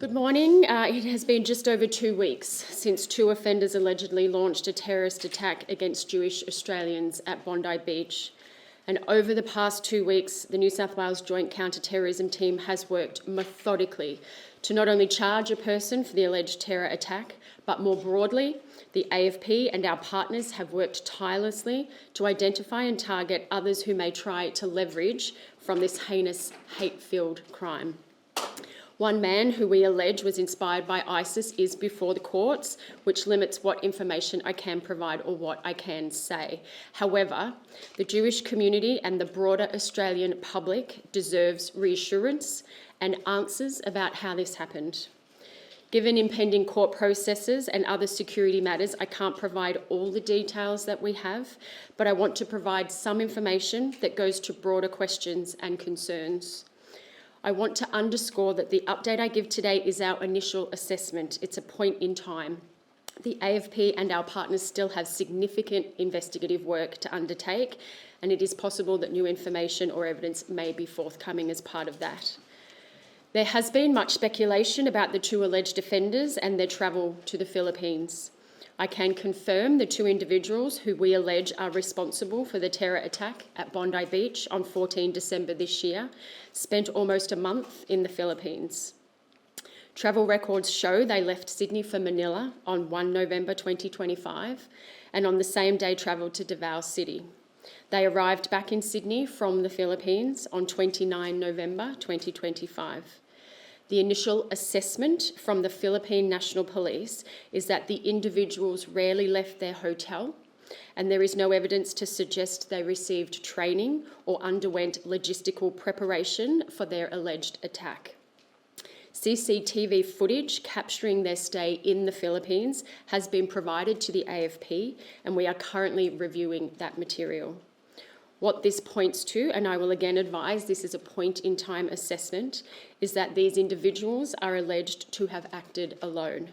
Good morning. It has been just over 2 weeks since 2 offenders allegedly launched a terrorist attack against Jewish Australians at Bondi Beach. And over the past 2 weeks, the New South Wales Joint Counter-Terrorism Team has worked methodically to not only charge a person for the alleged terror attack, but more broadly, the AFP and our partners have worked tirelessly to identify and target others who may try to leverage from this heinous, hate-filled crime. One man who we allege was inspired by ISIS is before the courts, which limits what information I can provide or what I can say. However, the Jewish community and the broader Australian public deserves reassurance and answers about how this happened. Given impending court processes and other security matters, I can't provide all the details that we have, but I want to provide some information that goes to broader questions and concerns. I want to underscore that the update I give today is our initial assessment. It's a point in time. The AFP and our partners still have significant investigative work to undertake, and it is possible that new information or evidence may be forthcoming as part of that. There has been much speculation about the 2 alleged offenders and their travel to the Philippines. I can confirm the 2 individuals who we allege are responsible for the terror attack at Bondi Beach on 14 December this year spent almost a month in the Philippines. Travel records show they left Sydney for Manila on 1 November 2025 and on the same day travelled to Davao City. They arrived back in Sydney from the Philippines on 29 November 2025. The initial assessment from the Philippine National Police is that the individuals rarely left their hotel, and there is no evidence to suggest they received training or underwent logistical preparation for their alleged attack. CCTV footage capturing their stay in the Philippines has been provided to the AFP, and we are currently reviewing that material. What this points to, and I will again advise this is a point-in-time assessment, is that these individuals are alleged to have acted alone.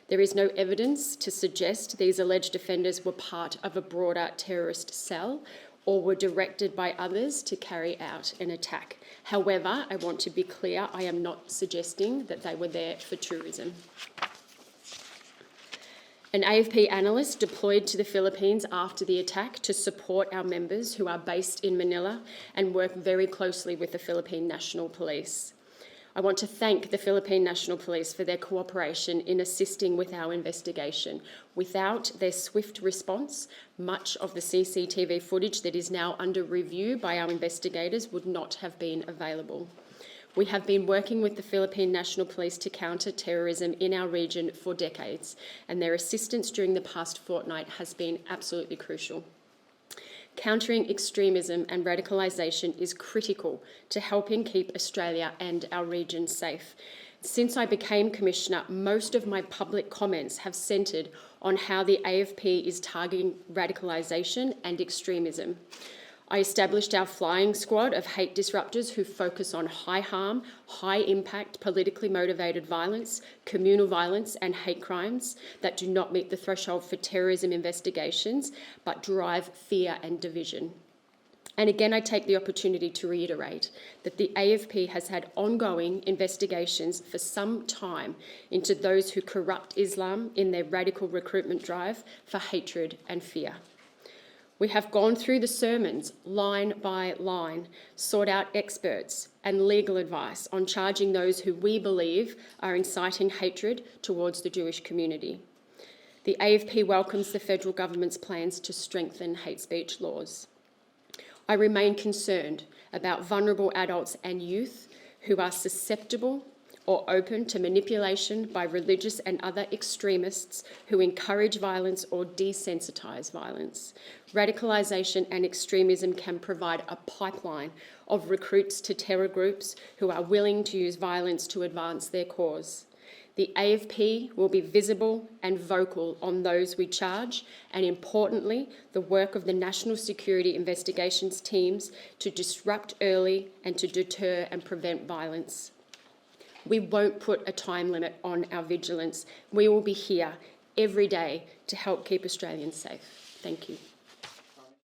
There is no evidence to suggest these alleged offenders were part of a broader terrorist cell or were directed by others to carry out an attack. However, I want to be clear, I am not suggesting that they were there for tourism. An AFP analyst deployed to the Philippines after the attack to support our members who are based in Manila and work very closely with the Philippine National Police. I want to thank the Philippine National Police for their cooperation in assisting with our investigation. Without their swift response, much of the CCTV footage that is now under review by our investigators would not have been available. We have been working with the Philippine National Police to counter terrorism in our region for decades, and their assistance during the past fortnight has been absolutely crucial. Countering extremism and radicalisation is critical to helping keep Australia and our region safe. Since I became Commissioner, most of my public comments have centred on how the AFP is targeting radicalisation and extremism. I established our flying squad of hate disruptors who focus on high harm, high impact, politically motivated violence, communal violence and hate crimes that do not meet the threshold for terrorism investigations but drive fear and division. And again, I take the opportunity to reiterate that the AFP has had ongoing investigations for some time into those who corrupt Islam in their radical recruitment drive for hatred and fear. We have gone through the sermons line by line, sought out experts and legal advice on charging those who we believe are inciting hatred towards the Jewish community. The AFP welcomes the federal government's plans to strengthen hate speech laws. I remain concerned about vulnerable adults and youth who are susceptible or open to manipulation by religious and other extremists who encourage violence or desensitise violence. Radicalisation and extremism can provide a pipeline of recruits to terror groups who are willing to use violence to advance their cause. The AFP will be visible and vocal on those we charge, and importantly, the work of the National Security Investigations teams to disrupt early and to deter and prevent violence. We won't put a time limit on our vigilance. We will be here every day to help keep Australians safe. Thank you.